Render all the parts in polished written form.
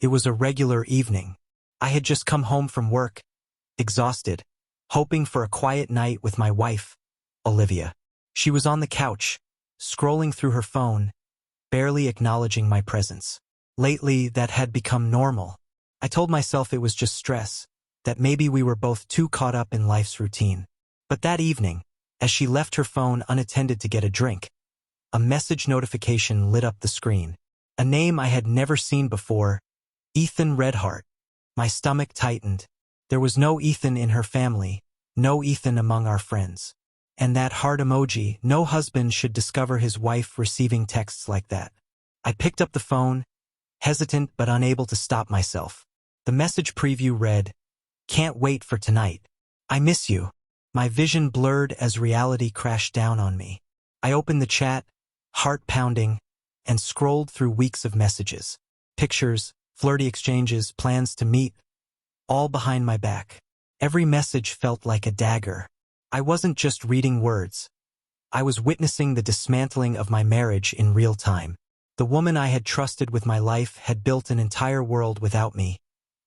It was a regular evening. I had just come home from work, exhausted, hoping for a quiet night with my wife, Olivia. She was on the couch, scrolling through her phone, barely acknowledging my presence. Lately, that had become normal. I told myself it was just stress, that maybe we were both too caught up in life's routine. But that evening, as she left her phone unattended to get a drink, a message notification lit up the screen. A name I had never seen before, Ethan Redhart. My stomach tightened. There was no Ethan in her family, no Ethan among our friends. And that heart emoji, no husband should discover his wife receiving texts like that. I picked up the phone, hesitant but unable to stop myself. The message preview read, "Can't wait for tonight. I miss you." My vision blurred as reality crashed down on me. I opened the chat, heart pounding, and scrolled through weeks of messages. Pictures, flirty exchanges, plans to meet, all behind my back. Every message felt like a dagger. I wasn't just reading words. I was witnessing the dismantling of my marriage in real time. The woman I had trusted with my life had built an entire world without me,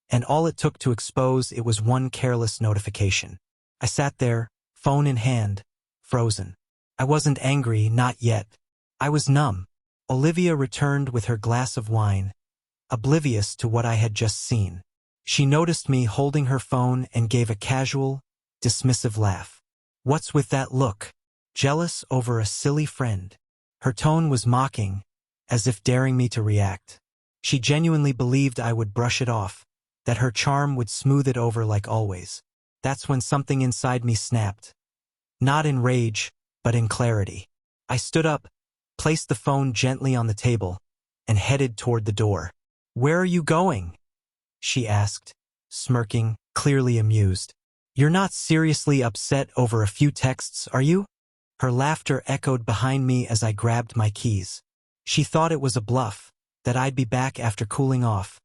and all it took to expose it was one careless notification. I sat there, phone in hand, frozen. I wasn't angry, not yet. I was numb. Olivia returned with her glass of wine, oblivious to what I had just seen. She noticed me holding her phone and gave a casual, dismissive laugh. "What's with that look? Jealous over a silly friend?" Her tone was mocking, as if daring me to react. She genuinely believed I would brush it off, that her charm would smooth it over like always. That's when something inside me snapped. Not in rage, but in clarity. I stood up, placed the phone gently on the table, and headed toward the door. "Where are you going?" she asked, smirking, clearly amused. "You're not seriously upset over a few texts, are you?" Her laughter echoed behind me as I grabbed my keys. She thought it was a bluff, that I'd be back after cooling off,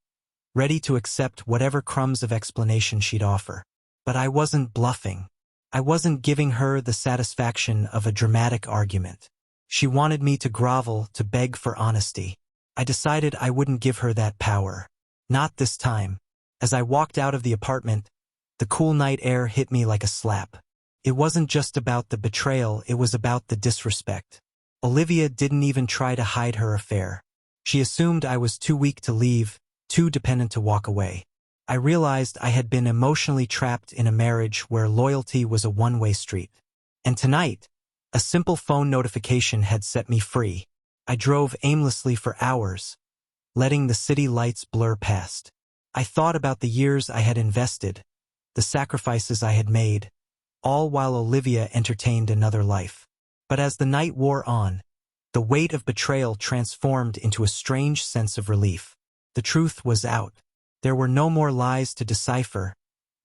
ready to accept whatever crumbs of explanation she'd offer. But I wasn't bluffing. I wasn't giving her the satisfaction of a dramatic argument. She wanted me to grovel, to beg for honesty. I decided I wouldn't give her that power. Not this time. As I walked out of the apartment, the cool night air hit me like a slap. It wasn't just about the betrayal, it was about the disrespect. Olivia didn't even try to hide her affair. She assumed I was too weak to leave, too dependent to walk away. I realized I had been emotionally trapped in a marriage where loyalty was a one-way street. And tonight, a simple phone notification had set me free. I drove aimlessly for hours, letting the city lights blur past. I thought about the years I had invested, the sacrifices I had made, all while Olivia entertained another life. But as the night wore on, the weight of betrayal transformed into a strange sense of relief. The truth was out. There were no more lies to decipher,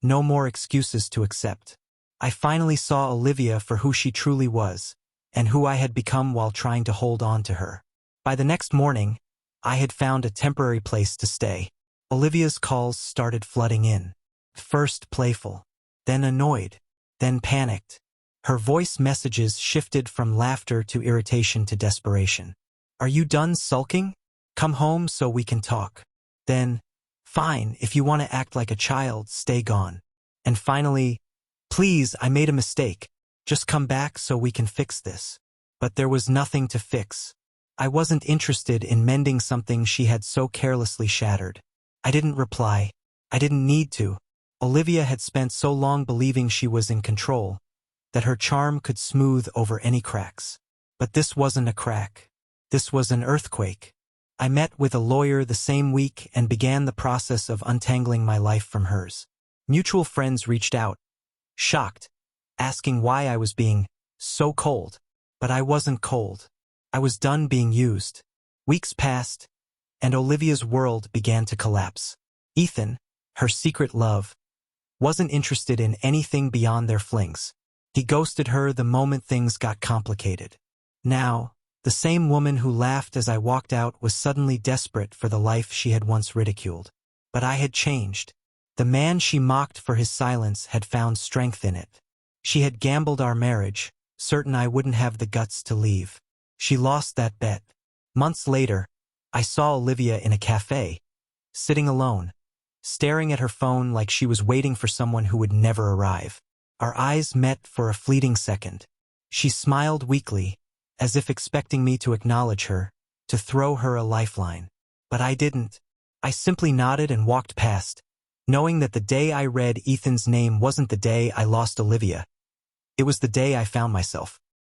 no more excuses to accept. I finally saw Olivia for who she truly was, and who I had become while trying to hold on to her. By the next morning, I had found a temporary place to stay. Olivia's calls started flooding in. First playful, then annoyed, then panicked. Her voice messages shifted from laughter to irritation to desperation. "Are you done sulking? Come home so we can talk." Then, "Fine, if you want to act like a child, stay gone." And finally, "Please, I made a mistake. Just come back so we can fix this." But there was nothing to fix. I wasn't interested in mending something she had so carelessly shattered. I didn't reply. I didn't need to. Olivia had spent so long believing she was in control, that her charm could smooth over any cracks. But this wasn't a crack. This was an earthquake. I met with a lawyer the same week and began the process of untangling my life from hers. Mutual friends reached out, shocked, asking why I was being so cold. But I wasn't cold. I was done being used. Weeks passed, and Olivia's world began to collapse. Ethan, her secret love, wasn't interested in anything beyond their flings. He ghosted her the moment things got complicated. Now, the same woman who laughed as I walked out was suddenly desperate for the life she had once ridiculed. But I had changed. The man she mocked for his silence had found strength in it. She had gambled our marriage, certain I wouldn't have the guts to leave. She lost that bet. Months later, I saw Olivia in a cafe, sitting alone, staring at her phone like she was waiting for someone who would never arrive. Our eyes met for a fleeting second. She smiled weakly, as if expecting me to acknowledge her, to throw her a lifeline. But I didn't. I simply nodded and walked past, knowing that the day I read Ethan's name wasn't the day I lost Olivia. It was the day I found myself.